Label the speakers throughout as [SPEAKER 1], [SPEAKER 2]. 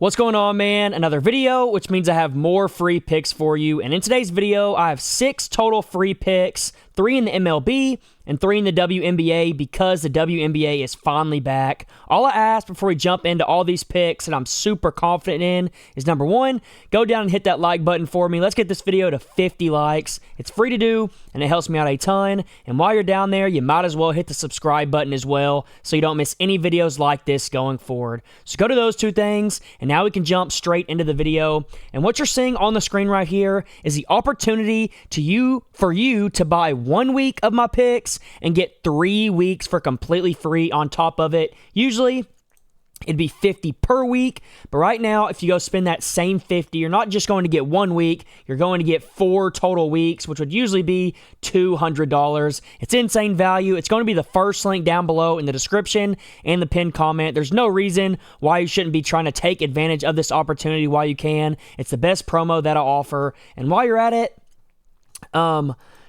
[SPEAKER 1] What's going on, man? Another video, which means I have more free picks for you. And in today's video, I have 6 total free picks, 3 in the MLB and 3 in the WNBA because the WNBA is finally back. All I ask before we jump into all these picks that I'm super confident in is number 1, go down and hit that like button for me. Let's get this video to 50 likes. It's free to do and it helps me out a ton. And while you're down there, you might as well hit the subscribe button as well so you don't miss any videos like this going forward. So go to those 2 things and now we can jump straight into the video. And what you're seeing on the screen right here is the opportunity for you to buy 1 week of my picks and get 3 weeks for completely free on top of it. Usually, it'd be $50 per week, but right now, if you go spend that same $50, you're not just going to get 1 week, you're going to get 4 total weeks, which would usually be $200. It's insane value. It's going to be the first link down below in the description and the pinned comment. There's no reason why you shouldn't be trying to take advantage of this opportunity while you can. It's the best promo that I offer, and while you're at it,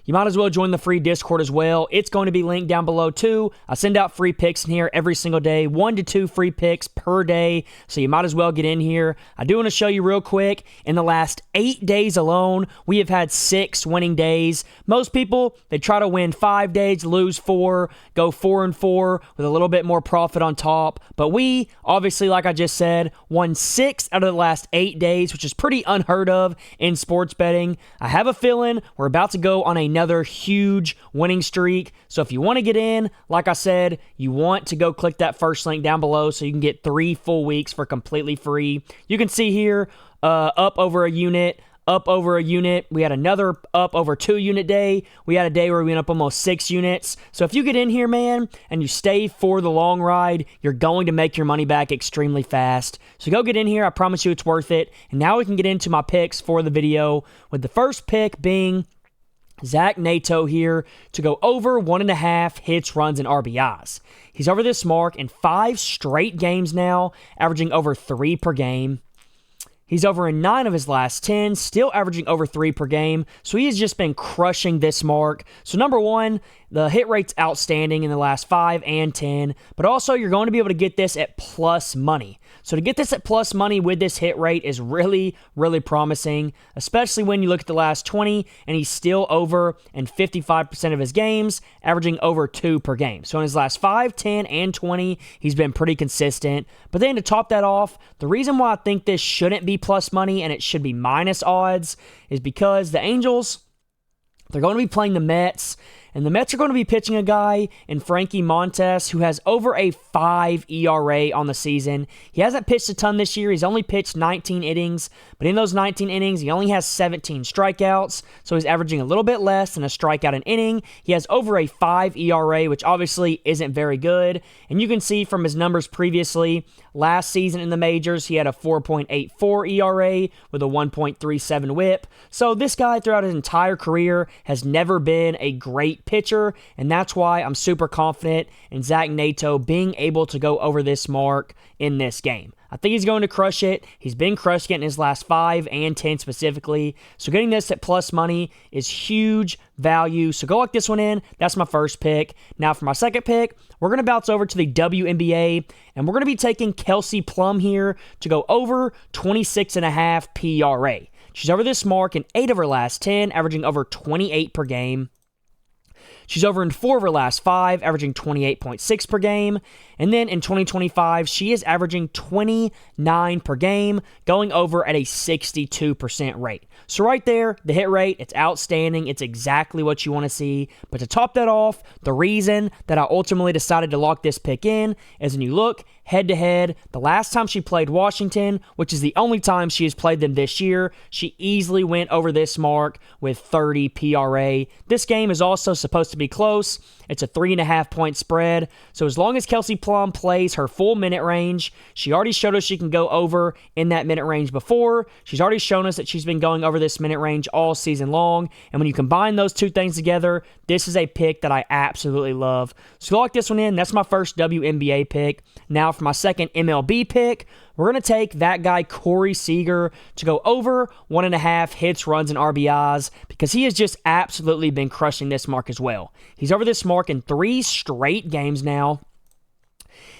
[SPEAKER 1] you might as well join the free Discord as well. It's going to be linked down below too. I send out free picks in here every single day, 1 to 2 free picks per day, so you might as well get in here. I do want to show you real quick, in the last 8 days alone, we have had 6 winning days. Most people, they try to win 5 days, lose 4, go 4-4 with a little bit more profit on top, but we, obviously, like I just said, won 6 out of the last 8 days, which is pretty unheard of in sports betting. I have a feeling we're about to go on another huge winning streak. So if you want to get in, like I said, you want to go click that first link down below so you can get 3 full weeks for completely free. You can see here, up over a unit, up over a unit. We had another up over 2 unit day. We had a day where we went up almost 6 units. So if you get in here, man, and you stay for the long ride, you're going to make your money back extremely fast. So go get in here. I promise you it's worth it. And now we can get into my picks for the video, with the first pick being Zach Neto here to go over 1.5 hits, runs, and RBIs. He's over this mark in 5 straight games now, averaging over 3 per game. He's over in 9 of his last 10, still averaging over 3 per game. So he has just been crushing this mark. So number 1, the hit rate's outstanding in the last 5 and 10, but also you're going to be able to get this at plus money. So to get this at plus money with this hit rate is really, really promising, especially when you look at the last 20, and he's still over in 55% of his games, averaging over 2 per game. So in his last 5, 10, and 20, he's been pretty consistent. But then to top that off, the reason why I think this shouldn't be plus money and it should be minus odds is because the Angels, they're going to be playing the Mets, and the Mets are going to be pitching a guy in Frankie Montas who has over a 5 ERA on the season. He hasn't pitched a ton this year. He's only pitched 19 innings, but in those 19 innings, he only has 17 strikeouts, so he's averaging a little bit less than a strikeout an inning. He has over a 5 ERA, which obviously isn't very good, and you can see from his numbers previously, last season in the majors, he had a 4.84 ERA with a 1.37 whip. So this guy throughout his entire career has never been a great pitcher, and that's why I'm super confident in Zach Neto being able to go over this mark in this game. I think he's going to crush it. He's been crushing it in his last 5 and 10 specifically. So getting this at plus money is huge value. So go lock this one in. That's my first pick. Now for my second pick, we're going to bounce over to the WNBA, and we're going to be taking Kelsey Plum here to go over 26.5 PRA. She's over this mark in 8 of her last 10, averaging over 28 per game. She's over in 4 of her last 5, averaging 28.6 per game. And then in 2025, she is averaging 29 per game, going over at a 62% rate. So right there, the hit rate, it's outstanding. It's exactly what you want to see. But to top that off, the reason that I ultimately decided to lock this pick in is when you look head-to-head, the last time she played Washington, which is the only time she has played them this year, she easily went over this mark with 30 PRA. This game is also supposed to be close. It's a 3.5-point spread. So as long as Kelsey Plum plays her full minute range, she already showed us she can go over in that minute range before. She's already shown us that she's been going over this minute range all season long. And when you combine those 2 things together, this is a pick that I absolutely love. So lock this one in. That's my first WNBA pick. Now for my second MLB pick, we're going to take that guy Corey Seager to go over 1.5 hits, runs, and RBIs because he has just absolutely been crushing this mark as well. He's over this mark in 3 straight games now.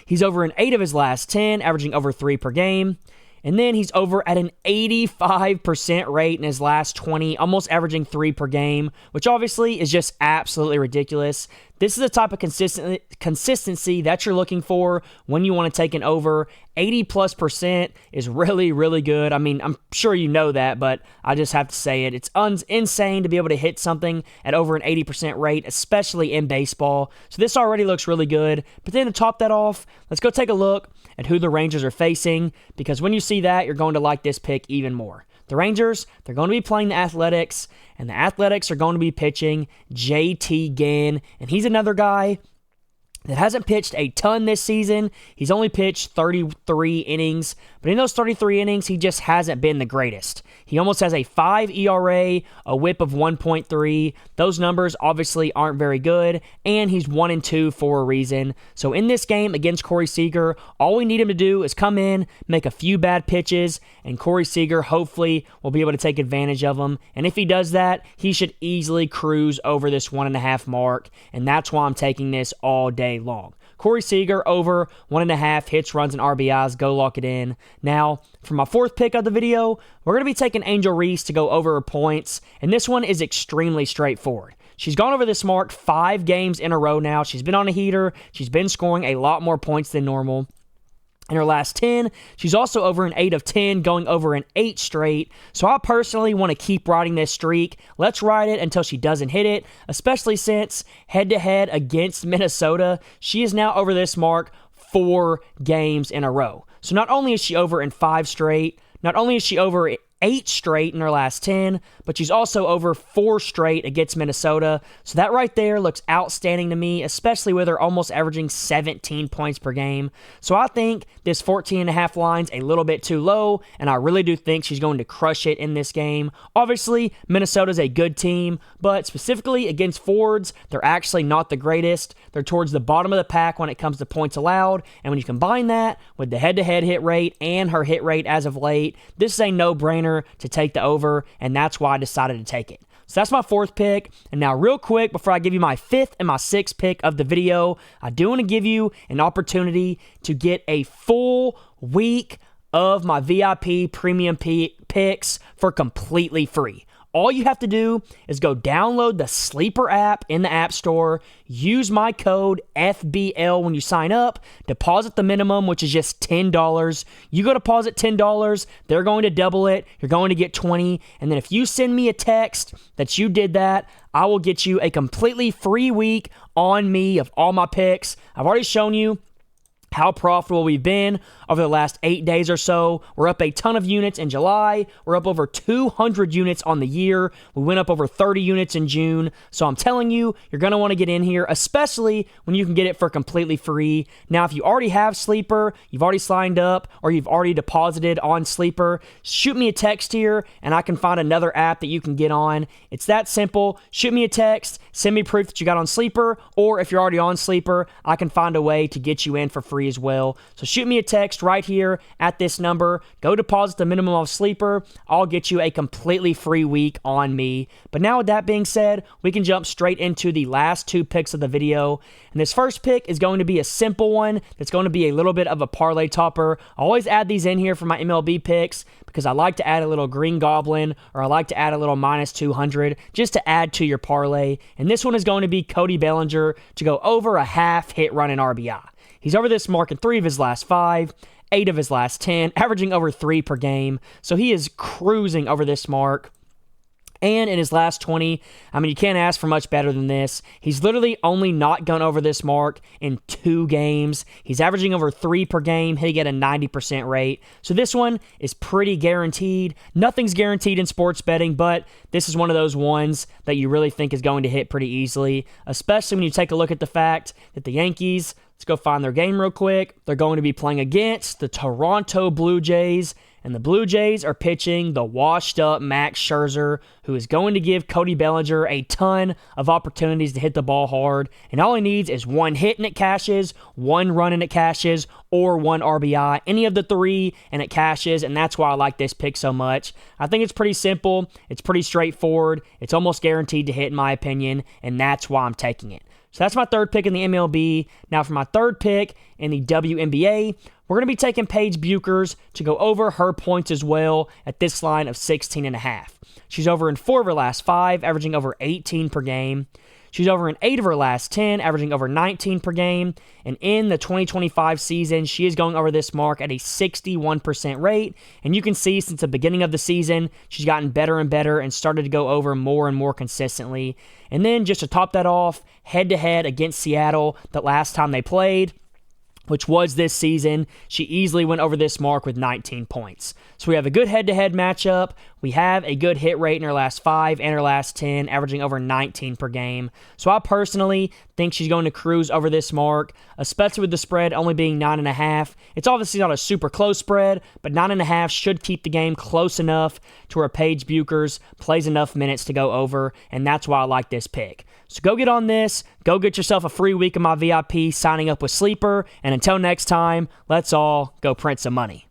[SPEAKER 1] He's over in 8 of his last 10, averaging over 3 per game. And then he's over at an 85% rate in his last 20, almost averaging 3 per game, which obviously is just absolutely ridiculous. This is the type of consistency that you're looking for when you want to take an over. 80+% is really, really good. I mean, I'm sure you know that, but I just have to say it. It's insane to be able to hit something at over an 80% rate, especially in baseball. So this already looks really good. But then to top that off, let's go take a look at who the Rangers are facing, because when you see that, you're going to like this pick even more. The Rangers, they're going to be playing the Athletics, and the Athletics are going to be pitching JT Ginn, and he's another guy that hasn't pitched a ton this season. He's only pitched 33 innings, but in those 33 innings, he just hasn't been the greatest. He almost has a 5 ERA, a whip of 1.3. Those numbers obviously aren't very good, and he's 1-2 for a reason. So in this game against Corey Seager, all we need him to do is come in, make a few bad pitches, and Corey Seager hopefully will be able to take advantage of them. And if he does that, he should easily cruise over this 1.5 mark, and that's why I'm taking this all day long. Corey Seager over 1.5 hits, runs, and RBIs. Go lock it in. Now, for my fourth pick of the video, we're going to be taking Angel Reese to go over her points, and this one is extremely straightforward. She's gone over this mark 5 games in a row now. She's been on a heater. She's been scoring a lot more points than normal. In her last 10, she's also over an 8 of 10, going over an 8 straight. So I personally want to keep riding this streak. Let's ride it until she doesn't hit it, especially since head-to-head against Minnesota, she is now over this mark 4 games in a row. So not only is she over in 5 straight, not only is she over 8 straight in her last 10, but she's also over 4 straight against Minnesota. So that right there looks outstanding to me, especially with her almost averaging 17 points per game. So I think this 14.5 line's a little bit too low, and I really do think she's going to crush it in this game. Obviously, Minnesota's a good team, but specifically against Fords, they're actually not the greatest. They're towards the bottom of the pack when it comes to points allowed, and when you combine that with the head-to-head hit rate and her hit rate as of late, this is a no-brainer to take the over, and that's why I decided to take it. So that's my fourth pick. And now real quick, before I give you my fifth and my sixth pick of the video, I do want to give you an opportunity to get a full week of my VIP premium picks for completely free. All you have to do is go download the Sleeper app in the App Store, use my code FBL when you sign up, deposit the minimum, which is just $10. You go deposit $10, they're going to double it, you're going to get $20, and then if you send me a text that you did that, I will get you a completely free week on me of all my picks. I've already shown you how profitable we've been over the last 8 days or so. We're up a ton of units in July. We're up over 200 units on the year. We went up over 30 units in June. So I'm telling you, you're going to want to get in here, especially when you can get it for completely free. Now, if you already have Sleeper, you've already signed up, or you've already deposited on Sleeper, shoot me a text here, and I can find another app that you can get on. It's that simple. Shoot me a text, send me proof that you got on Sleeper, or if you're already on Sleeper, I can find a way to get you in for free as well. So shoot me a text right here at this number. Go deposit the minimum of Sleeper. I'll get you a completely free week on me. But now with that being said, we can jump straight into the last 2 picks of the video. And this first pick is going to be a simple one that's going to be a little bit of a parlay topper. I always add these in here for my MLB picks because I like to add a little Green Goblin, or I like to add a little minus 200 just to add to your parlay. And this one is going to be Cody Bellinger to go over a half hit, run, and RBI. He's over this mark in 3 of his last 5, 8 of his last 10, averaging over 3 per game. So he is cruising over this mark. And in his last 20, I mean, you can't ask for much better than this. He's literally only not gone over this mark in 2 games. He's averaging over 3 per game, hitting at a 90% rate. So this one is pretty guaranteed. Nothing's guaranteed in sports betting, but this is one of those ones that you really think is going to hit pretty easily, especially when you take a look at the fact that the Yankees, let's go find their game real quick. They're going to be playing against the Toronto Blue Jays, and the Blue Jays are pitching the washed-up Max Scherzer, who is going to give Cody Bellinger a ton of opportunities to hit the ball hard, and all he needs is 1 hit and it cashes, 1 run and it cashes, or 1 RBI. Any of the 3 and it cashes, and that's why I like this pick so much. I think it's pretty simple. It's pretty straightforward. It's almost guaranteed to hit, in my opinion, and that's why I'm taking it. So that's my third pick in the MLB. Now for my third pick in the WNBA, we're going to be taking Paige Bueckers to go over her points as well at this line of 16.5. She's over in 4 of her last 5, averaging over 18 per game. She's over in 8 of her last 10, averaging over 19 per game. And in the 2025 season, she is going over this mark at a 61% rate. And you can see since the beginning of the season, she's gotten better and better and started to go over more and more consistently. And then just to top that off, head-to-head against Seattle the last time they played, which was this season, she easily went over this mark with 19 points. So we have a good head-to-head matchup. We have a good hit rate in her last 5 and her last 10, averaging over 19 per game. So I personally think she's going to cruise over this mark, especially with the spread only being 9.5. It's obviously not a super close spread, but 9.5 should keep the game close enough to where Paige Bueckers plays enough minutes to go over, and that's why I like this pick. So go get on this. Go get yourself a free week of my VIP signing up with Sleeper. And until next time, let's all go print some money.